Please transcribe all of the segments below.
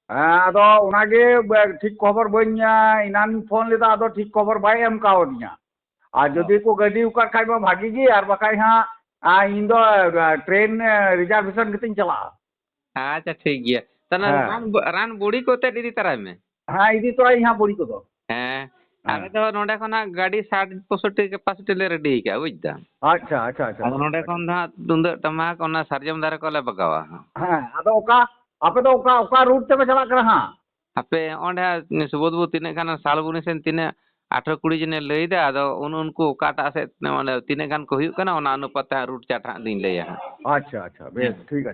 ᱟᱫᱚ ᱚᱱᱟᱜᱮ ᱴᱷᱤᱠ ᱠᱷᱚᱵᱚᱨ ᱵᱟᱹᱧ ᱤᱱᱟᱱᱤᱧ ᱯᱷᱳᱱ ᱞᱮᱫᱟ ᱟᱫᱚ ᱴᱷᱤᱠ ᱠᱷᱚᱵᱚᱨ ᱵᱟᱭ ᱮᱢ ᱠᱟᱣᱫᱤᱧᱟ ᱟᱨ ᱡᱩᱫᱤ ᱠᱚ ᱜᱟᱹᱰᱤ ᱟᱠᱟᱫ ᱠᱷᱟᱡ ᱢᱟ ᱵᱷᱟᱜᱤ ᱜᱮ ᱟᱨ ᱵᱟᱠᱷᱟᱡ ᱦᱟᱸᱜ ᱤᱧ ᱫᱚ ᱴᱨᱮᱱ ᱨᱤᱡᱟᱨᱵᱷᱮᱥᱚᱱ ᱠᱟᱛᱮᱧ ᱪᱟᱞᱟᱜᱼᱟ ᱟᱪᱪᱷᱟ ᱴᱷᱤक ᱜᱮᱭᱟ ᱛᱟᱦᱚᱞᱮ ᱦᱮᱸ ᱨᱟᱱ ᱵᱩᱲᱤ ᱠᱚ ᱛᱮᱫ ᱤᱫᱤ ᱛᱟᱨᱟᱭ ᱢᱮ ᱦᱮᱸ ᱤᱫᱤ ᱛᱚᱨᱟᱭᱟᱹᱧ ᱦᱟᱸᱜ ᱵᱩᱲᱤ ᱠᱚᱫᱚ ᱦᱮᱸ ᱦᱮᱸ ᱟᱞᱮ ᱫᱚ ᱱᱚᱰᱮ ᱠᱷᱚᱱᱟᱜ ᱜᱟᱹᱰᱤ 60-65 ᱠᱮᱯᱟᱥᱤᱴᱤ ᱞᱮ ᱨᱮᱰᱤ ᱟᱠᱟᱜᱼᱟ ᱵᱩᱡ ᱫᱟᱢ ᱟᱪᱪᱷᱟ ᱟᱪᱪᱷᱟ ᱟᱪᱪᱷᱟ ᱟᱫᱚ ᱱᱚᱰᱮ ᱠᱷᱚᱱ ᱫᱚ ᱦᱟᱸᱜ ᱛᱩᱢᱫᱟᱹᱜ ᱴᱟᱢᱟᱠ ᱚᱱᱟ ᱥᱟᱨᱡᱚᱢ ᱫᱟᱨᱮ ᱠᱚᱞᱮ ᱵᱟᱜᱟᱣᱟ ᱦᱮᱸ ᱟᱫᱚ ᱟᱯᱮ ᱫᱚ ᱚᱠᱟ ᱨᱩᱴ ᱛᱮᱯᱮ ᱪᱟᱞᱟᱜ ᱠᱟᱱᱟ ᱦᱟᱸᱜ ᱟᱯᱮ ᱚᱸᱰᱮ ᱥᱩᱵᱳধ ᱵᱟᱵᱩ ᱛᱤᱱᱟᱹᱜ ᱜᱟᱱ ᱥᱟᱞᱵᱩᱱᱤ ᱥᱮᱱ ᱛᱤᱱᱟᱹᱜ 18-20 ᱡᱚᱱᱮ ᱞᱟᱹᱭᱫᱟ ᱟᱫᱚ ᱩᱱᱠᱩ ᱚᱠᱟᱴᱟᱜ ᱥᱮᱫ ᱛᱤᱱᱟᱹᱜ ᱜᱟᱱ ᱠᱚ ᱦᱩᱭᱩᱜ ᱠᱟᱱᱟ ᱚᱱᱟ ᱚᱱᱩᱯᱟᱛ ᱛᱮ ᱨᱩᱴ ᱪᱟᱨᱴ ᱦᱟᱸᱜ ᱞᱤᱧ ᱞᱟᱹᱭᱟ ᱦᱟᱸᱜ ᱟᱪᱪᱷᱟ ᱟᱪᱪᱷᱟ ᱵᱮᱥ ᱴᱷᱤᱠ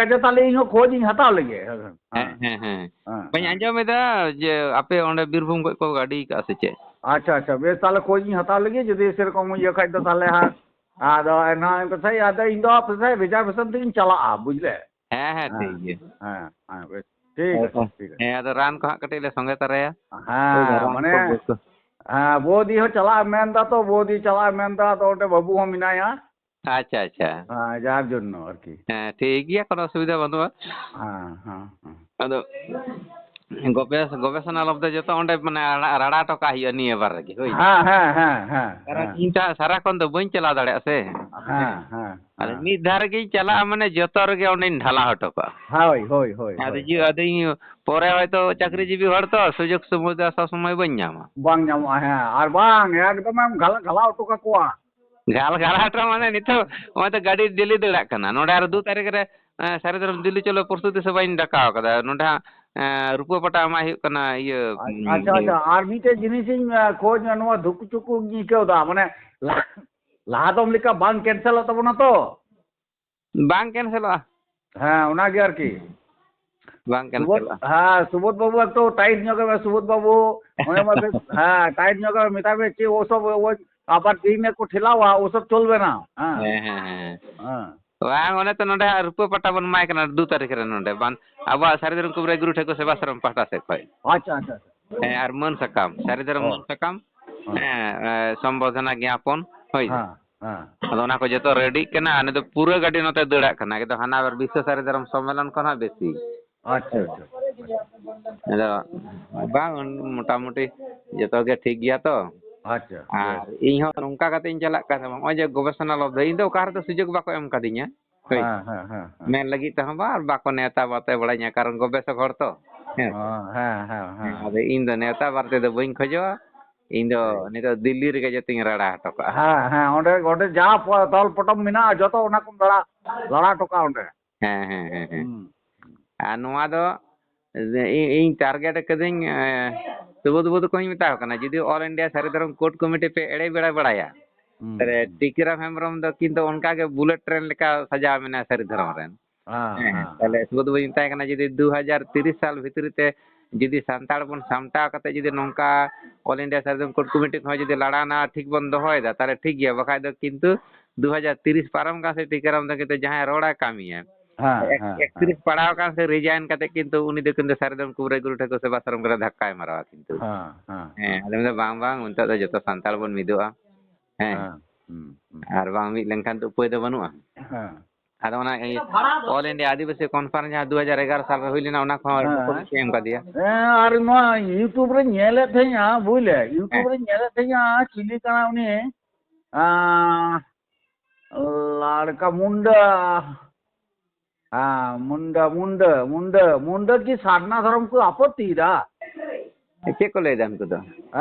ᱟᱪᱷᱮ ᱛᱟᱦᱞᱮ ᱤᱧᱦᱚᱸ ᱠᱷᱳᱡ ᱤᱧ ᱦᱟᱛᱟᱣ ᱞᱮᱜᱮ ᱦᱮᱸ ᱵᱟᱹᱧ ᱟᱸᱡᱚᱢᱮᱫᱟ ᱡᱮ ᱟᱯᱮ ᱚᱸᱰᱮ ᱵᱤᱨᱵᱷᱩᱢ ᱠᱷᱚᱡ ᱠᱚ ᱜᱟᱹᱰᱤ ᱠᱟᱜᱼᱟ ᱥᱮ ᱪᱮᱫ ᱟᱪᱪᱷᱟ ᱵᱮᱥ ᱛᱟᱦᱞᱮ ᱠᱷᱳᱡ ᱤᱧ ᱦᱟᱛᱟᱣ ᱞᱮᱜᱮ ᱡᱩᱫᱤ ᱥᱮᱨᱚᱠᱚᱢ ᱤᱭᱟᱹ ᱠᱷᱟᱡ ᱫᱚ ᱛᱟᱦᱞᱮ ᱦᱟᱸᱜ ᱟᱫᱚ ᱯᱟᱥᱮᱡ ᱟᱫᱚ ᱤᱧ ᱫᱚ ᱯᱟᱥᱮᱡ ᱨᱤᱡᱟᱨᱵᱷᱮᱥᱚᱱ ᱛᱮᱜᱤᱧ ᱪᱟᱞᱟᱜᱼᱟ ᱵᱩᱡᱽᱞᱮ ᱦᱮᱸ ᱴᱷᱤक ᱜᱮᱭᱟ ᱵᱮᱥ ᱴᱷᱤक ᱟᱪᱷᱮ ᱴᱷᱤक ᱟᱪᱷे ᱦᱮᱸ ᱟᱫᱚ ᱨᱟᱱ ᱠᱚ ᱦᱟᱸᱜ ᱠᱟᱹᱴᱤᱡ ᱞᱮ ᱥᱚᱸᱜᱮ ᱛᱚᱨᱟᱭᱟ ᱨᱟᱱ ᱢᱟᱱᱮ ᱠᱚ ᱵᱮᱥ ᱠᱚ ᱵᱳᱫᱤ ᱦᱚᱸ ᱪᱟᱞᱟᱜ ᱢᱮᱱᱫᱟ ᱛᱚ ᱵᱳᱫᱤ ᱪᱟᱞᱟᱜ ᱢᱮᱱᱫᱟ ᱟᱫᱚ ᱚᱸᱰᱮ ᱵᱟᱹᱵᱩ ᱦᱚᱸ ᱢᱮᱱᱟᱭᱟ ᱟᱪᱪᱷᱟ ᱡᱟᱨ ᱡᱚᱱᱱᱚ ᱟᱨᱠᱤ ᱦᱮᱸ ᱴᱷᱤक ᱜᱮᱭᱟ কোনো অসুবিধা বানুয়া ᱦᱮᱸ ᱟᱫᱚ গবেষণᱟ ᱞᱟᱵᱫᱟ ᱡᱚᱛᱚ ᱚᱸᱰᱮ ᱢᱟᱱᱮ ᱨᱟᱲᱟ ᱦᱚᱴᱚ ᱠᱟᱜ ᱦᱩᱭᱩᱜᱼᱟ ᱱᱤᱭᱟᱹ ᱵᱟᱨ ᱨᱮᱜᱮ ᱦᱳᱭ ᱠᱟᱨᱚᱱ ᱤᱧ ᱛᱚ ᱥᱟᱨᱟᱠᱷᱚᱱ ᱫᱚ ᱵᱟᱹᱧ ᱪᱟᱞᱟᱣ ᱫᱟᱲᱮᱭᱟᱜᱼᱟ ᱥᱮ ᱟᱫᱚ ᱢᱤᱫ ᱫᱷᱟᱣ ᱨᱮᱜᱮᱧ ᱪᱟᱞᱟᱜᱼᱟ ᱢᱟᱱᱮ ᱡᱚᱛᱚ ᱨᱮᱜᱮ ᱚᱸᱰᱮᱧ ᱰᱷᱟᱞᱟ ᱦᱚᱴᱚ ᱠᱟᱜᱼᱟ ᱦᱳᱭ ᱟᱫᱚᱧ ᱯᱚᱨᱮ ᱦᱚᱭᱛᱳ ᱪᱟᱹᱠᱨᱤ ᱡᱤᱵᱤ ᱦᱚᱲ ᱛᱚ ᱥᱩᱡᱳᱜᱽ ᱥᱩᱵᱤᱫᱷᱟ ᱥᱚᱵ ᱥᱚᱢᱚᱭ ᱵᱟᱹᱧ ᱧᱟᱢᱟ ᱵᱟᱝ ᱧᱟᱢᱚᱜᱼᱟ ᱟᱨ ᱵᱟᱝ ᱮᱠᱫᱚᱢᱮᱢ ᱜᱷᱟᱞᱟᱣ ᱦᱚᱴᱚ ᱠᱟᱠᱚᱣᱟ ᱜᱟᱞᱦᱟᱴ ᱢᱟᱱᱮ ᱱᱤᱛᱚᱜ ᱱᱚᱜᱼᱚᱭ ᱛᱚ ᱜᱟᱹᱰᱤ ᱫᱤᱞᱤ ᱫᱟᱹᱲᱟᱜ ᱠᱟᱱᱟ ᱱᱚᱰᱮ ᱟᱨ 2 ᱛᱟᱹᱨᱤᱠᱷ ᱨᱮ ᱥᱟᱹᱨᱤᱫᱷᱚᱨᱚᱢ ᱫᱤল্ᱞᱤ ᱪᱚᱞᱚ ᱯᱨᱚᱥᱛᱩᱛᱤ ᱥᱚᱵᱷᱟᱧ ᱰᱟᱠᱟᱣ ᱠᱟᱫᱟ ᱱᱚᱰᱮ ᱦᱟᱸᱜ ᱨᱩᱯᱟᱹ ᱯᱟᱴᱟ ᱮᱢᱟᱭ ᱦᱩᱭᱩᱜ ᱠᱟᱱᱟ ᱤᱭᱟᱹ ᱟᱪᱪᱷᱟ ᱟᱨ ᱢᱤᱫᱴᱮᱡ ᱡᱤᱱᱤᱥᱤᱧ ᱠᱷᱳᱡ ᱱᱚᱣᱟ ᱫᱷᱩᱠᱩᱪᱩᱠᱩᱧ ᱟᱹᱭᱠᱟᱹᱣᱫᱟ ᱢᱟᱱᱮ ᱞᱟᱦᱟ ᱫᱚᱢ ᱞᱮᱠᱟ ᱵᱟᱝ ᱠᱮᱱᱥᱮᱞᱚᱜ ᱛᱟᱵᱚᱱᱟ ᱛᱚ ᱵᱟᱝ ᱠᱮᱱᱥᱮᱞᱚᱜᱼᱟ ᱚᱱᱟᱜᱮ ᱟᱨᱠि ᱵᱟᱝ ᱠᱮᱱᱥᱮᱞᱚᱜᱼᱟ সুবোধ বাবু একটু টাইট ᱧᱚᱜ ᱢᱮ সুবোধ বাবু ওই মধ্যে টাইট ᱧᱚᱜ মেটা মে কি ওসব ওই আবার দিনে কো ঠেলাওয়া ওসব চলবে না ᱦᱮᱸ ᱵᱟᱝ ᱚᱱᱮ ᱛᱚ ᱱᱚᱰᱮ ᱨᱩᱯᱟᱹ ᱯᱟᱴᱟ ᱵᱚᱱ ᱮᱢᱟᱭ ᱠᱟᱱᱟ 2 ᱛᱟᱹᱨᱤᱠᱷ ᱨᱮ ᱱᱚᱰᱮ ᱵᱟᱝ ᱟᱵᱚᱣᱟᱜ ᱥᱟᱹᱨᱤᱫᱷᱚᱨᱚᱢ ᱠᱩᱵᱨᱟᱹ ᱜᱩᱨᱩ ᱴᱷᱟᱹᱠᱩᱨ ᱥᱮᱵᱟᱥᱨᱚᱢ ᱯᱟᱦᱴᱟ ᱥᱮᱫ ᱠᱷᱚᱡ আচ্ছা ᱦᱮᱸ ᱟᱨ ᱢᱟᱹᱱ ᱥᱟᱠᱟᱢ ᱥᱟᱹᱨᱤᱫᱷᱚᱨᱚᱢ ᱢᱟᱹᱱ ᱥᱟᱠᱟᱢ ᱥᱚᱢᱵᱚᱨᱫᱷᱚᱱᱟ জ্ঞাপন ᱦᱳᱭ ᱟᱫᱚ ᱚᱱᱟ ᱠᱚ ᱡᱚᱛᱚ ᱨᱮᱰᱤᱜ ᱠᱟᱱᱟ ᱱᱤᱛ ᱫᱚ ᱯᱩᱨᱟᱹ ᱜᱟᱹᱰᱤ ᱱᱚᱛᱮ ᱫᱟᱹᱲᱟᱜ ᱠᱟᱱᱟ ᱮᱠᱫᱚᱢ ᱦᱟᱱᱟ ᱵᱤᱥᱥᱚ ᱥᱟᱹᱨᱤᱫᱷᱚᱨᱚᱢ ᱥᱚᱢᱢᱮᱞᱚᱱ ᱠᱷᱚᱱ ᱦᱚᱸ ᱵᱮᱥᱤ আচ্ছা ᱟᱫᱚ ᱵᱟᱝ ᱢᱚᱴᱟᱢᱩᱴᱤ ᱡᱚᱛᱚ ᱜᱮ ᱴᱷᱤᱠ ᱜᱮᱭᱟ ᱛᱚ আচ্ছা ᱟᱨ ᱤᱧ ᱦᱚᱸ ᱱᱚᱝᱠᱟ ᱠᱟᱛᱮᱧ ᱪᱟᱞᱟᱜ ᱠᱟᱱᱟ ᱱᱚᱜᱼᱚᱭ ᱡᱮ ᱜᱚᱵᱮᱥᱚᱱᱟ ᱞᱚᱵᱫᱷᱟ ᱤᱧ ᱫᱚ ᱚᱠᱟ ᱨᱮᱫᱚ ᱥᱩᱡᱳᱜᱽ ᱵᱟᱠᱚ ᱮᱢ ᱠᱟᱫᱤᱧᱟ ᱦᱳᱭ ᱢᱮᱱ ᱞᱟᱹᱜᱤᱫ ᱛᱮᱦᱚᱸ ᱵᱟᱠᱚ ᱱᱮᱣᱛᱟ ᱵᱟᱨᱛᱮ ᱵᱟᱲᱟᱧᱟ ᱠᱟᱨᱚᱱ ᱜᱚᱵᱮᱥᱚᱠ ᱦᱚᱲ ᱛᱚ ᱦᱮᱸ ᱟᱫᱚ ᱤᱧ ᱫᱚ ᱱᱮᱣᱛᱟ ᱵᱟᱨᱛᱮ ᱫᱚ ᱵᱟᱹᱧ ᱠᱷᱚᱡᱚᱜᱼᱟ ᱤᱧ ᱫᱚ ᱱᱤᱛᱚᱜ ᱫᱤল্ᱞᱤ ᱨᱮᱜᱮ ᱡᱚᱛᱚᱧ ᱨᱟᱲᱟ ᱦᱚᱴᱚ ᱠᱟᱜᱼᱟ ᱚᱸᱰᱮ ᱡᱟ ᱛᱚᱞ ᱯᱚᱴᱚᱢ ᱢᱮᱱᱟᱜᱼᱟ ᱡᱚᱛᱚ ᱚᱱᱟ ᱠᱚᱢ ᱞᱟᱲᱟ ᱦᱚᱴᱚ ᱠᱟᱜᱼᱟ ᱚᱸᱰᱮ ᱦᱮᱸ ᱟᱨ ᱱᱚᱣᱟ ᱫᱚ ᱤᱧ ᱴᱟᱨᱜᱮᱴ ᱠᱟᱹᱫᱟᱹᱧ ᱥᱩᱵᱳধ ᱵᱟᱵᱩ ᱛᱟᱠᱚᱧ ᱢᱮᱛᱟᱣ ᱠᱟᱱᱟ ᱡᱩᱫᱤ ᱚᱞ ᱤᱱᱰᱤᱭᱟ ᱥᱟᱹᱨᱤᱫᱷᱚᱨᱚᱢ ᱠᱳᱨᱴ ᱠᱚᱢᱤᱴᱤ ᱯᱮ ᱮᱲᱮ ᱵᱮᱲᱟ ᱵᱟᱲᱟᱭᱟ ᱴᱤᱠᱟᱹᱨᱟᱢ ᱦᱮᱢᱵᱨᱚᱢ ᱫᱚ ᱠᱤᱱᱛᱩ ᱚᱱᱠᱟᱜᱮ ᱵᱩᱞᱮᱴ ᱴᱨᱮᱱ ᱞᱮᱠᱟ ᱥᱟᱡᱟᱣ ᱢᱮᱱᱟᱭᱟ ᱥᱟᱹᱨᱤᱫᱷᱚᱨᱚᱢ ᱨᱮᱱ ᱛᱟᱦᱞᱮ ᱥᱩᱵᱳধ ᱵᱟᱵᱩᱧ ᱢᱮᱛᱟᱭ ᱠᱟᱱᱟ ᱡᱩᱫᱤ 2030 ᱥᱟᱞ ᱵᱷᱤᱛᱨᱤ ᱛᱮ ᱡᱩᱫᱤ ᱥᱟᱱᱛᱟᱲ ᱵᱚᱱ ᱥᱟᱢᱴᱟᱣ ᱠᱟᱛᱮ ᱡᱩᱫᱤ ᱱᱚᱝᱠᱟ ᱚᱞ ᱤᱱᱰᱤᱭᱟ ᱥᱟᱹᱨᱤᱫᱷᱚᱨᱚᱢ ᱠᱳᱨᱴ ᱠᱚᱢᱤᱴᱤ ᱠᱚᱦᱚᱸ ᱡᱩᱫᱤ ᱞᱟᱲᱟᱣᱱᱟ ᱴᱷᱤᱠ ᱵᱚᱱ ᱫᱚᱦᱚᱭᱮᱫᱟ ᱛᱟᱦᱞᱮ ᱴᱷᱤক ᱜᱮᱭᱟ ᱵᱟᱠᱷᱟᱡ ᱫᱚ ᱠᱤᱱᱛᱩ 2030 ᱯᱟᱨᱚᱢ ᱠᱟᱱ ᱥᱮ ᱴᱤᱠᱟᱹᱨᱟᱢ ᱫᱚ ᱠᱤᱱᱛᱩ ᱡᱟᱦᱟᱸᱭ ᱨᱚᱲᱟᱭ ᱠᱟᱹᱢᱤᱭᱟ 31 ᱯᱟᱲᱟᱣ ᱟᱠᱟᱱ ᱥᱮ ᱨᱤᱡᱟᱭᱤᱱ ᱠᱟᱛᱮ ᱠᱤᱱᱛᱩ ᱩᱱᱤ ᱫᱚ ᱠᱤᱱᱛᱩ ᱥᱟᱹᱨᱤᱫᱷᱚᱨᱚᱢ ᱠᱩᱵᱨᱟᱹ ᱜᱩᱨᱩ ᱴᱷᱟᱹᱠᱩᱨ ᱥᱮᱵᱟᱥᱨᱚᱢ ᱠᱚᱨᱮ ᱫᱷᱟᱠᱠᱟᱭ ᱢᱟᱨᱟᱣᱟ ᱠᱤᱱᱛᱩ ᱟᱫᱚ ᱵᱟᱝ ᱱᱤᱛᱚᱜ ᱫᱚ ᱡᱚᱛᱚ ᱥᱟᱱᱛᱟᱲ ᱵᱚᱱ ᱢᱤᱫᱚᱜᱼᱟ ᱟᱨ ᱵᱟᱝ ᱢᱤᱫ ᱞᱮᱱᱠᱷᱟᱱ ᱫᱚ ᱩᱯᱟᱹᱭ ᱫᱚ ᱵᱟᱹᱱᱩᱜᱼᱟ ᱟᱫᱚ ᱚᱱᱟ ᱚᱞ ᱤᱱᱰᱤᱭᱟ ᱟᱹᱫᱤᱵᱟᱹᱥᱤ ᱠᱚᱱᱯᱷᱟᱨᱮᱱᱥ ᱡᱟᱦᱟᱸ 2011 ᱥᱟᱞ ᱨᱮ ᱦᱩᱭ ᱞᱮᱱᱟ ᱚᱱᱟ ᱠᱚᱦᱚᱸ ᱰᱚᱠᱩᱢᱮᱱᱴ ᱮᱢ ᱠᱟᱫᱮᱭᱟ ᱟᱨ ᱱᱚᱣᱟ ᱤᱭᱩᱴᱩᱵᱽ ᱨᱮᱧ ᱧᱮᱞᱮᱫ ᱛᱟᱦᱮᱸᱧᱟ ᱵᱩঝলে ᱤᱭᱩᱴᱩᱵᱽ ᱨᱮᱧ ᱧᱮᱞᱮᱫ ᱛᱟᱦᱮᱸᱧᱟ ᱪᱤᱞᱤ ᱠᱟᱱᱟ ᱩᱱᱤ ᱞᱟᱲᱠᱟ মুন্ডা কি সারনা ধর্ম কো আপত্তিরা ᱪᱮᱫ ᱠᱚ ᱞᱟᱹᱭᱫᱟ ᱩᱱᱠᱩ ᱫᱚ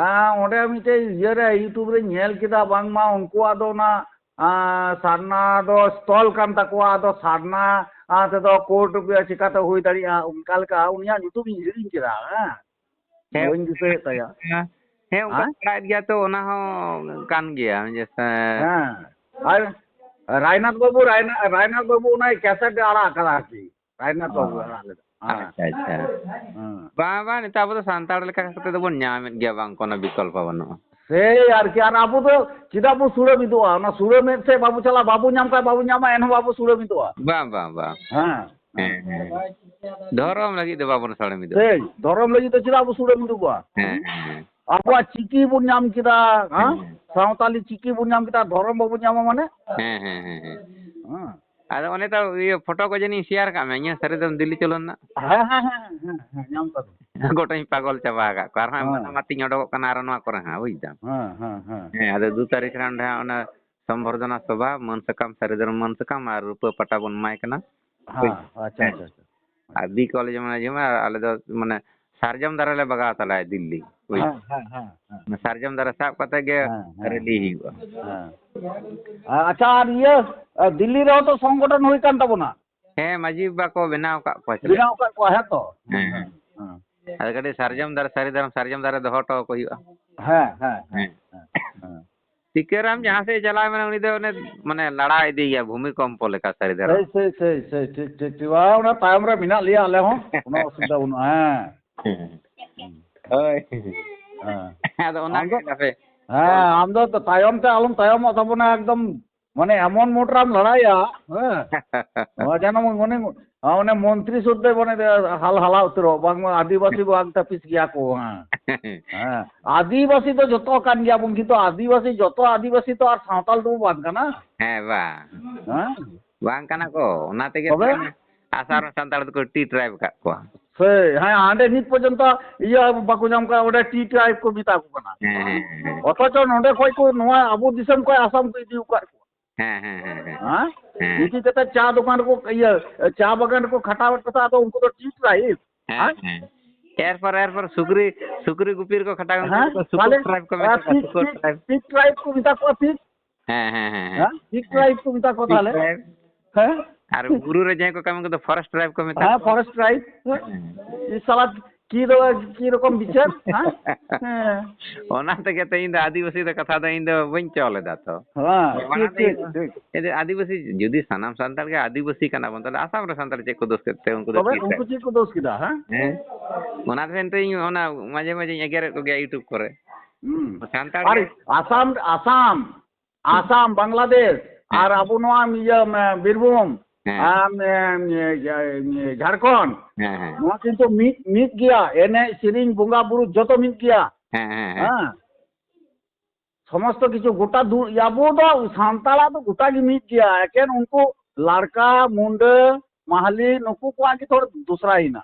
ᱚᱸᱰᱮ ᱢᱤᱫᱴᱮᱡ ᱤᱭᱟᱹᱨᱮ ᱤᱭᱩᱴᱩᱵᱽ ᱨᱮᱧ ᱧᱮᱞ ᱠᱮᱫᱟ ᱵᱟᱝᱢᱟ ᱩᱱᱠᱩᱣᱟᱜ ᱫᱚ ᱚᱱᱟ ᱥᱟᱨᱱᱟ ᱫᱚ ᱥᱛᱚᱞ ᱠᱟᱱ ᱛᱟᱠᱚᱣᱟ ᱟᱫᱚ ᱥᱟᱨᱱᱟ ᱛᱮᱫᱚ ᱠᱳর্ট ᱪᱤᱠᱟᱹᱛᱮ ᱦᱩᱭ ᱫᱟᱲᱮᱭᱟᱜᱼᱟ ᱚᱱᱠᱟ ᱞᱮᱠᱟ ᱩᱱᱤᱭᱟᱜ ᱧᱩᱛᱩᱢ ᱤᱧ ᱦᱤᱲᱤᱧ ᱠᱮᱫᱟ ᱵᱟᱹᱧ ᱫᱤᱥᱟᱹᱭᱮᱫ ᱛᱟᱭᱟ ᱦᱮᱸ ᱚᱱᱠᱟ ᱵᱟᱲᱟᱭᱮᱫ ᱜᱮᱭᱟ ᱛᱚ ᱚᱱᱟ ᱦᱚᱸ ᱠᱟᱱ ᱜᱮᱭᱟ আর রায়নাথ বাবু ওনার ক্যাসেটে আড়াগ আকাদা আরকি রায়নাথ বাবু আড়াগ লেদা ᱟᱪᱪᱷᱟ ᱵᱟᱝ ᱱᱮᱛᱟᱨ ᱟᱵᱚ ᱫᱚ ᱥᱟᱱᱛᱟᱲ ᱞᱮᱠᱟ ᱠᱟᱛᱮ ᱫᱚᱵᱚᱱ ᱧᱟᱢᱮᱫ ᱜᱮᱭᱟ ᱵᱟᱝ কোনো বিকল্প ᱵᱟᱹᱱᱩᱜᱼᱟ সেই ᱟᱨᱠᱤ ᱟᱨ ᱟᱵᱚ ᱫᱚ ᱪᱮᱫᱟᱜ ᱵᱚ ᱥᱩᱲᱟᱹ ᱢᱤᱫᱚᱜᱼᱟ ᱚᱱᱟ ᱥᱩᱲᱟᱹ ᱢᱮᱫ ᱥᱮᱫ ᱵᱟᱵᱚ ᱪᱟᱞᱟᱜᱼᱟ ᱵᱟᱵᱚ ᱧᱟᱢ ᱠᱷᱟᱡ ᱵᱟᱵᱚ ᱧᱟᱢᱟ ᱮᱱᱦᱚᱸ ᱵᱟᱵᱚ ᱥᱩᱲᱟᱹ ᱢᱤᱫᱚᱜᱼᱟ ᱵᱟᱝ ᱫᱷᱚᱨᱚᱢ ᱞᱟᱹᱜᱤᱫ ᱫᱚ ᱵᱟᱵᱚᱱ ᱥᱟᱹᱲᱤ ᱢᱤᱫᱚᱜᱼᱟ সেই ধর্ম লাগি তো ᱪᱮᱫᱟᱜ ᱵᱚ ᱥᱩᱲᱟᱹ ᱢᱤᱫᱚᱜᱼᱟ ᱟᱵᱚᱣᱟᱜ ᱪᱤᱠᱤ ᱵᱚᱱ ᱧᱟᱢ ᱠᱮᱫᱟ ᱥᱟᱶᱛᱟᱞᱤ ᱪᱤᱠᱤ ᱵᱚᱱ ᱧᱟᱢ ᱠᱮᱫᱟ ᱫᱷᱚᱨᱚᱢ ᱵᱟᱵᱚᱱ ᱧᱟᱢᱟ ᱢᱟᱱᱮ ᱟᱫᱚ ᱚᱱᱮ ᱛᱚ ᱤᱭᱟᱹ ᱯᱷᱚᱴᱚ ᱠᱚ ᱡᱟᱹᱱᱤᱧ ᱥᱮᱭᱟᱨ ᱠᱟᱜ ᱢᱮ ᱤᱧᱟᱹᱜ ᱥᱟᱹᱨᱤᱫᱚᱢ ᱫᱤल्ᱞᱤ ᱪᱚᱞᱚᱱ ᱨᱮᱱᱟᱜ ᱧᱟᱢ ᱠᱟᱫᱟ ᱜᱚᱴᱟᱧ ᱯᱟᱜᱚᱞ ᱪᱟᱵᱟ ᱟᱠᱟᱫ ᱠᱚᱣᱟ ᱟᱨᱦᱚᱸ ᱦᱮᱸ ᱢᱟᱱᱟᱢᱟᱛᱤᱧ ᱚᱰᱚᱠᱚᱜ ᱠᱟᱱᱟ ᱟᱨ ᱱᱚᱣᱟ ᱠᱚᱨᱮ ᱦᱟᱸᱜ ᱵᱩᱡ ᱫᱟᱢ ᱦᱮᱸ ᱦᱮᱸ ᱟᱫᱚ 2 ᱛᱟᱹᱨᱤᱠᱷ ᱨᱮ ᱚᱸᱰᱮ ᱦᱟᱸᱜ ᱚᱱᱟ ᱥᱚᱢᱵᱚᱨᱫᱷᱚᱱᱟ ᱥᱚᱵᱷᱟ ᱢᱟᱹᱱ ᱥᱟᱠᱟᱢ ᱥᱟᱹᱨᱤᱫᱷᱚᱨᱚᱢ ᱢᱟᱹᱱ ᱥᱟᱠᱟᱢ ᱟᱨ ᱨᱩᱯᱟᱹ ᱯᱟᱴᱟ ᱵᱚᱱ ᱮᱢᱟᱭ ᱠᱟᱱᱟ ᱟᱪᱪᱷᱟ ᱦᱮᱸ ᱟᱪᱪᱷᱟ ᱟᱨ ᱵᱤ ᱠᱚᱞᱮᱡᱽ ᱢᱟᱱᱮ ᱡᱮᱢᱚᱱ ᱟᱞᱮ ᱫᱚ ᱢᱟᱱᱮ ᱥᱟᱨᱡᱚᱢ ᱫᱟᱨᱮ ᱞᱮ ᱵᱟᱜᱟᱣ ᱛᱟᱞᱟᱭᱟ ᱫᱤল্ᱞᱤ ᱵᱩᱡ ᱦᱮᱸ ᱥᱟᱨᱡᱚᱢ ᱫᱟᱨᱮ ᱥᱟᱵ ᱠᱟᱛᱮ ᱜᱮ ᱨᱮᱞᱤ ᱦᱩᱭᱩᱜᱼᱟ ᱟᱪᱪᱷᱟ ᱟᱨ ᱤᱭᱟᱹ ᱫᱤল্ᱞᱤ ᱨᱮᱦᱚᱸ ᱛᱚ ᱥᱚᱝᱜᱚঠᱚᱱ ᱦᱩᱭ ᱠᱟᱱ ᱛᱟᱵᱚᱱᱟ ᱦᱮᱸ ᱢᱟᱹᱡᱷᱤ ᱵᱟᱵᱟ ᱠᱚ ᱵᱮᱱᱟᱣ ᱟᱠᱟᱫ ᱠᱚᱣᱟ ᱪᱮᱞᱮ ᱵᱮᱱᱟᱣ ᱟᱠᱟᱫ ᱠᱚᱣᱟ ᱦᱮᱸ ᱛᱚ ᱦᱮᱸ ᱟᱫᱚ ᱠᱟᱹᱴᱤᱡ ᱥᱟᱨᱡᱚᱢ ᱫᱟᱨᱮ ᱥᱟᱨᱡᱚᱢ ᱫᱟᱨᱮ ᱫᱚᱦᱚ ᱦᱚᱴᱚ ᱟᱠᱚ ᱦᱩᱭᱩᱜᱼᱟ ᱦᱮᱸ ᱴᱤᱠᱟᱹᱨᱟᱢ ᱡᱟᱦᱟᱸ ᱥᱮᱫ ᱪᱟᱞᱟᱣ ᱢᱟᱱᱮ ᱩᱱᱤ ᱫᱚ ᱚᱱᱮ ᱢᱟᱱᱮ ᱞᱟᱲᱟ ᱤᱫᱤᱭᱮᱭᱟ ᱵᱷᱩᱢᱤᱠᱚᱢᱯᱚ ᱞᱮᱠᱟ ᱥᱟᱹᱨᱤᱫᱷᱚᱨᱚᱢ ᱥᱮᱭ ᱴᱷᱤᱠ ᱚᱱᱟ ᱛᱟᱭᱚᱢ ᱨᱮ ᱢᱮᱱᱟᱜ ᱞᱮᱭᱟ ᱟᱞᱮ ᱦᱚᱸ কোনো অসুবিধা ᱵᱟᱹᱱᱩᱜᱼᱟ ᱦᱳᱭ ᱦᱮᱸ ᱟᱫᱚ ᱚᱱᱟ ᱜᱮ ᱟᱯᱮ ᱦᱮᱸ ᱟᱢ ᱫᱚ ᱛᱟᱭᱚᱢ te ᱟᱞᱚᱢ ᱛᱟᱭᱚᱢᱚᱜ ᱛᱟᱵᱚᱱᱟ ᱮᱠᱫᱚᱢ মানে এমন মোটরাম লড়াইয়া যেন মনে মানে মন্ত্রী শুদ্ধ মানে হাল হালা উত্তর বাং আদিবাসী বাং তাপিস গিয়া কো হ্যাঁ আদিবাসী তো যত কান গিয়া বন কিন্তু আদিবাসী যত আদিবাসী তো আর সাঁওতাল তো বান কানা হ্যাঁ bang kana ko ona tege asar santal ko টি ট্রাইব kat ko হ্যাঁ আন্ডে নিত পর্যন্ত ইয়া বাকু নাম কা ওটা টি ট্রাইব কো মিতা কো কানা অথচ নডে কই কো নোয়া আবু দিশম কই আসাম কই দিউ কা हाँ इसी कहता चा दुकान को ये चा बगान को खटावट करता तो उनको तो ठीक रही एरपर सुगरी सुगरी गुपीर को खटा को सुगर ट्राइब को मैं सुगर ट्राइब पिक ट्राइब को मिता को पिक पिक ट्राइब को मिता को थाले हैं আর গুরু রে যাই কো কাম কো ফরেস্ট ট্রাইব কো মেতা হ্যাঁ ফরেস্ট ট্রাইব এই সালা কি রকম বিচার হ্যাঁ ওনা থেকে তো ইন্দা আদিবাসী র কথা তো ইন্দা বইন চলে দা তো হ্যাঁ ঠিক এই আদিবাসী যদি সানাম সান্তাল কে আদিবাসী কানা বন তাহলে আসাম রে সান্তাল চেক কো দোষ করতে উनको চেক কো দোষ কিদা হ্যাঁ ওনা ফেন তো ওনা মাঝে মাঝে এগের কো গিয়া ইউটিউব করে সান্তাল আরে আসাম আসাম আসাম বাংলাদেশ আর আবু নোয়া বীরভূম ঝাড়খণ্ড নোয়া কিন্তু মিট গিয়া এনে সিরিং বঙ্গা বুরু যত মিট গিয়া হ্যাঁ সমস্ত কিছু গোটা আবু তো সান্তালা তো গোটা কি মিট গিয়া একেন উनको लड़का मुंडे माहली नुकु को आगे थोड़ा दूसरा ही ना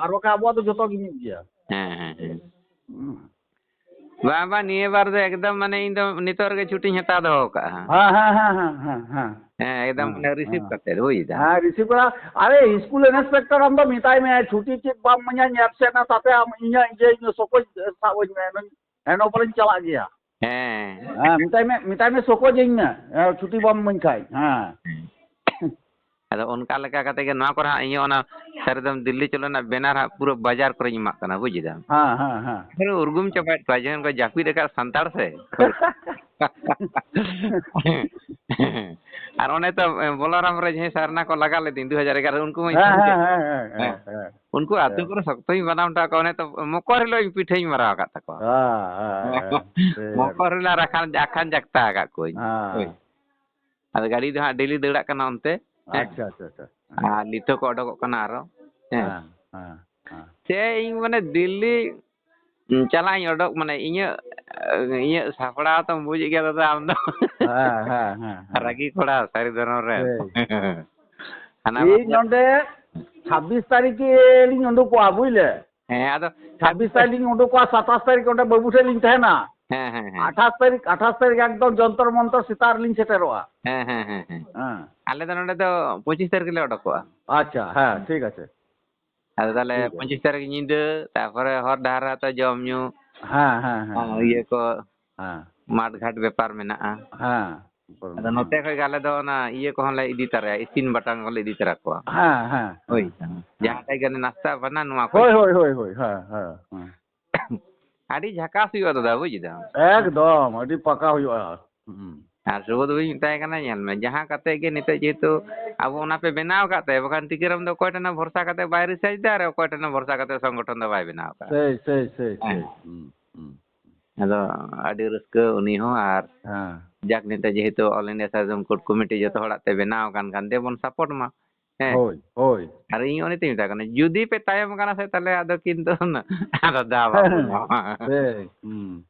আর ওকে আবহাওয়া তো যত কি মিট গিয়া বাবা নিয়ে বার দে একদম মানে ইন তো নিতর গে ছুটি হেতা দো কা হ্যাঁ একদম মানে রিসিভ করতে হই দা হ্যাঁ রিসিভ করা আরে স্কুল ইন্সপেক্টর আম তো মিটাই মে ছুটি চিক বাম মnya ᱧᱮᱯᱥᱮ না তাতে ইয়া ইয়ে সকoj সাবoj মে এনো পরিন চালা গিয়া হ্যাঁ মিটাই মে সকoj ইন না ছুটি বাম মন খাই হ্যাঁ ᱟᱫᱚ ᱚᱱᱠᱟ ᱞᱮᱠᱟ ᱠᱟᱛᱮ ᱜᱮ ᱱᱚᱣᱟ ᱠᱚᱨᱮ ᱤᱧ ᱚᱱᱟ ᱥᱟᱨᱫᱚᱢ ᱫᱤल्ᱞᱤ ᱪᱚᱞᱚᱱᱟ ᱵᱮᱱᱟᱨ ᱯᱩᱨᱟᱹ ᱵᱟᱡᱟᱨ ᱠᱚᱨᱮᱧ ᱮᱢᱟᱜ ᱠᱟᱱᱟ ᱵᱩᱡᱷᱫᱟᱢ ᱯᱷᱤᱨ ᱩᱨᱜᱩᱢ ᱪᱟᱵᱟᱭᱮᱫ ᱠᱚᱣᱟ ᱡᱮ ᱩᱱᱠᱩ ᱡᱟᱹᱯᱤᱫ ᱟᱠᱟᱫ ᱥᱟᱱᱛᱟᱲ ᱥᱮ আর অনে তো বলরাম রে যে সারনা কো লাগা লেদিন 2011 উनको उनको आतु করে শক্তই বানামটা কো অনে তো মকর লই পিঠেই মারা কাত তাকো মকর লা রাখান আখান জাকতা কা কই আর গাড়ি দা ডেলি দেড়াক কানা অন্তে আচ্ছা আচ্ছা আচ্ছা আর লিটো কো অডক কানা আরো সে ইং মানে দিল্লি চালাই অডক মানে ইয়া সাপড়া তো বুঝ গিয়া দাদা আম তো রাগি খোড়া সারি ধরন রে এই নন্ডে 26 তারিখে লিং অন্ডু কো বুঝলে হ্যাঁ আদো 26 তারিখ লিং অন্ডু কো 27 তারিখ ওটা বাবু সে লিং থাকে না 28 তারিখ একদম যন্তর মন্তর সিতার লিং সেটেরোয়া আলে তো নন্ডে তো 25 তারিখ লে অডকোয়া আচ্ছা হ্যাঁ ঠিক আছে আদো তাহলে 25 তারিখ নিন্দে তারপরে হর ধারা তো জম ñu ইয়ে কো মাঠ ঘাট ব্যাপার মেনাআ আদো নতে কই গালে দো না ইয়ে কো হলে ইদি তারে ইসিন বাটাং হলে ইদি তারা কো ওই যাহা তাই গানে নাস্তা বানা নোয়া কো হই আদি ঝাকাস হইও দাদা বুঝিদা একদম আদি পাকা হইও আর সুবদ হই তাই কানা ñal me jaha kate ge nite jetu abo ona pe benaw kate bakan tikiram do koyta na bhorsa kate bayre sajda ar koyta na bhorsa kate সংগঠন do bay benaw ka সেই ado adi raska uni ho ar jak nite jehetu all india sajam court committee joto horat te benaw kan debon support ma ᱦᱮᱸ ᱦᱳᱭ ᱦᱳᱭ ᱟᱨ ᱤᱧ ᱩᱱᱤᱛᱮᱧ ᱢᱮᱛᱟ ᱠᱟᱱᱟ ᱡᱩᱫᱤ ᱯᱮ ᱛᱟᱭᱚᱢ ᱠᱟᱱᱟ ᱥᱮ ᱛᱟᱦᱞᱮ ᱟᱫᱚ ᱠᱤᱱᱛᱩ ᱟᱫᱚ ᱫᱟᱣ ᱵᱟᱯᱮ ᱧᱟᱢᱟ ᱥᱮ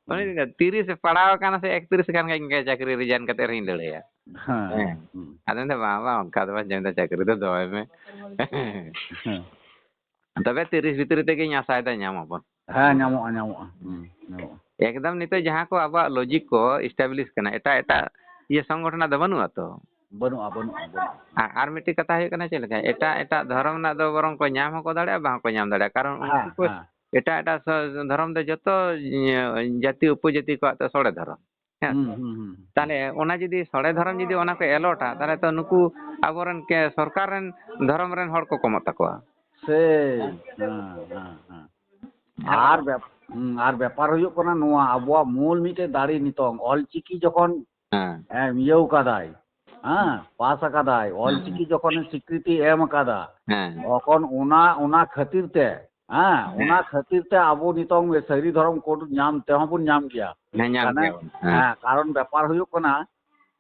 ᱩᱱᱤ 30 ᱯᱟᱲᱟᱣ ᱠᱟᱱᱟ ᱥᱮ 31 ᱠᱷᱟᱱ ᱜᱮ ᱪᱟᱹᱠᱨᱤ ᱨᱤᱡᱟᱭᱤᱱ ᱠᱟᱛᱮ ᱨᱮᱦᱚᱧ ᱫᱟᱹᱲᱟᱭᱟ ᱦᱮᱸ ᱟᱫᱚ ᱢᱮᱱᱫᱟ ᱵᱟᱝ ᱵᱟᱝ ᱚᱱᱠᱟ ᱫᱚ ᱵᱟᱝ ᱡᱚᱢᱫᱟ ᱪᱟᱹᱠᱨᱤ ᱫᱚ ᱫᱚᱦᱚᱭ ᱢᱮ ᱛᱚᱵᱮ 30 ᱵᱷᱤᱛᱨᱤ ᱛᱮᱜᱮᱧ ᱟᱥᱟᱭᱮᱫᱟ ᱧᱟᱢᱟᱵᱚᱱ ᱦᱮᱸ ᱧᱟᱢᱚᱜᱼᱟ ᱧᱟᱢᱚᱜᱼᱟ ᱧᱟᱢᱚᱜᱼᱟ ᱮᱠᱫᱚᱢ ᱱᱤᱛᱚᱜ ᱡᱟᱦᱟᱸ ᱠᱚ ᱟᱵᱚᱣᱟᱜ ᱞᱚᱡᱤᱠ ᱠᱚ ᱮᱥᱴᱟᱵᱞᱤᱥ ᱠᱟᱱᱟ ᱮᱴᱟᱜ ᱮᱴᱟᱜ ᱤᱭᱟᱹ ᱥᱚᱝᱜᱚᱴᱷᱚᱱᱟᱜ ᱫᱚ ᱵᱟᱹᱱᱩᱜᱼᱟ ᱛᱚ ᱵᱟᱹᱱᱩᱜᱼᱟ ᱵᱟᱹᱱᱩᱜᱼᱟ ᱵᱟᱹᱱᱩᱜᱼᱟ ᱟᱨ ᱢᱤᱫᱴᱤᱡ ᱠᱟᱛᱷᱟ ᱦᱩᱭᱩᱜ ᱠᱟᱱᱟ ᱪᱮᱫ ᱞᱮᱠᱟ ᱮᱴᱟᱜ ᱫᱷᱚᱨᱚᱢ ᱨᱮᱱᱟᱜ ᱫᱚ ᱵᱚᱨᱚᱝ ᱠᱚ ᱧᱟᱢ ᱦᱚᱸᱠᱚ ᱫᱟᱲᱮᱭᱟᱜᱼᱟ ᱵᱟᱝ ᱦᱚᱸᱠᱚ ᱧᱟᱢ ᱫᱟᱲᱮᱭᱟᱜᱼᱟ ᱠᱟᱨᱚᱱ ᱦᱮᱸ ᱩᱱᱠᱩ ᱠᱚ ᱦᱮᱸ ᱮᱴᱟᱜ ᱫᱷᱚᱨᱚᱢ ᱫᱚ ᱡᱚᱛᱚ ᱡᱟᱹᱛᱤ ᱩᱯᱚᱡᱟᱹᱛᱤ ᱠᱚᱣᱟᱜ ᱫᱚ ᱥᱚᱲᱮ ᱫᱷᱚᱨᱚᱢ ᱦᱮᱸ ᱛᱟᱦᱞᱮ ᱚᱱᱟ ᱡᱩᱫᱤ ᱥᱚᱲᱮ ᱫᱷᱚᱨᱚᱢ ᱡᱩᱫᱤ ᱚᱱᱟ ᱠᱚ ᱮᱞᱚᱴᱟ ᱛᱟᱦᱞᱮ ᱛᱚ ᱱᱩᱠᱩ ᱟᱵᱚᱨᱮᱱ ᱥᱚᱨᱠᱟᱨ ᱨᱮᱱ ᱫᱷᱚᱨᱚᱢ ᱨᱮᱱ ᱦᱚᱲ ᱠᱚ ᱠᱚᱢᱚᱜ ᱛᱟᱠᱚᱣᱟ ᱥᱮ ᱟᱨ ᱵᱮᱯᱟর ᱦᱩᱭᱩᱜ ᱠᱟᱱᱟ ᱱᱚᱣᱟ ᱟᱵᱚᱣᱟᱜ ᱢᱩᱞ ᱢᱤᱫᱴᱮᱡ ᱫᱟᱲᱮ ᱱᱤᱛᱚᱝ ᱚᱞᱪᱤᱠᱤ ᱡᱚᱠᱷᱚᱱ ᱦᱮᱸ ইয়েও কাদায় হ্যাঁ পাস আকাদায় অলচিকি যখন স্বীকৃতি এম আকাদা হ্যাঁ তখন ওনা খাতিরতে হ্যাঁ ওনা খাতিরতে আবো নিতং সারি ধরম কোড নাম তেহon bun নাম গিয়া হ্যাঁ ñam কারণ gᱮᱭᱟᱵᱚᱱ হ্যাঁ কারণ ব্যাপার হইুক কানা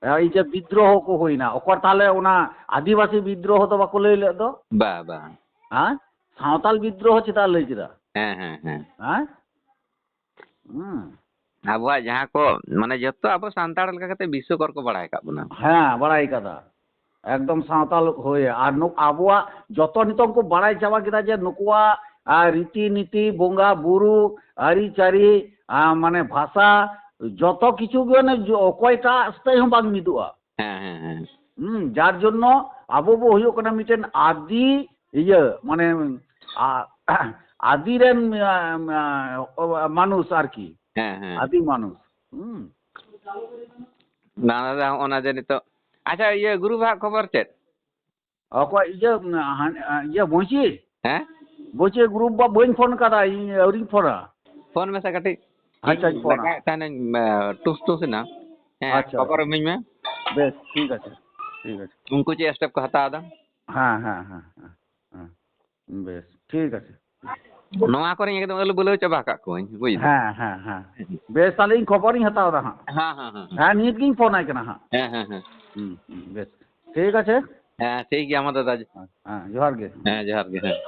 এই যে বিদ্রোহ কো হইনা ওকর তাহলে ওনা আদিবাসী বিদ্রোহ তো বাকো লই লেদ বা বা হ্যাঁ সাঁওতাল বিদ্রোহ চিতা লই কিদা হ্যাঁ হ্যাঁ হ্যাঁ হ্যাঁ আবহাওয়া যাহা কো মানে যত আবো সান্তাড় লেখা কাতে বিশ্বকর কো বাড়াই কাট বনা হ্যাঁ বাড়াই কাদা একদম সাঁওতাল হয়ে আর আবহাওয়া যত নিতং কো বাড়াই চাবা কিদা যে নুকুয়া রীতি নীতি বঙ্গা বুরু আরিচারি মানে ভাষা যত কিছু মানে অকয়টা আসতে হম বাং মিদুয়া হ্যাঁ হ্যাঁ হ্যাঁ যার জন্য আবো বো হইও কানা মিটেন আদি ইয়ে মানে আদিরেন মানুষ আর কি হ্যাঁ হ্যাঁ আদি মানুষ না দাদা ওনা যে নিতো আচ্ছা ইয়ে গুরু ভাগ খবর চেত অকয় ইয়ে ইয়ে বইছি হ্যাঁ বলছি গ্রুপ বা বইন ফোন কাদা আউরিং ফোনা ফোন মেসা কাটি আচ্ছা ফোন তাহলে টুস টুস না হ্যাঁ আচ্ছা খবর মিñ মে বেশ ঠিক আছে ঠিক আছে उनको चे स्टेप को हता दा হ্যাঁ হ্যাঁ হ্যাঁ হ্যাঁ বেশ ঠিক আছে नोआ करे एकदम अल बुलो चबा का कोई बुझ হ্যাঁ হ্যাঁ হ্যাঁ বেশ তাহলে ইন খবরই হাতাও দা হ্যাঁ हाँ हाँ हाँ হ্যাঁ নিত গিং ফোন আই কেনা হ্যাঁ हाँ हाँ हाँ বেশ ঠিক আছে हाँ ठीक है আমাদের দাদা হ্যাঁ জোহার গে হ্যাঁ জোহার গে হ্যাঁ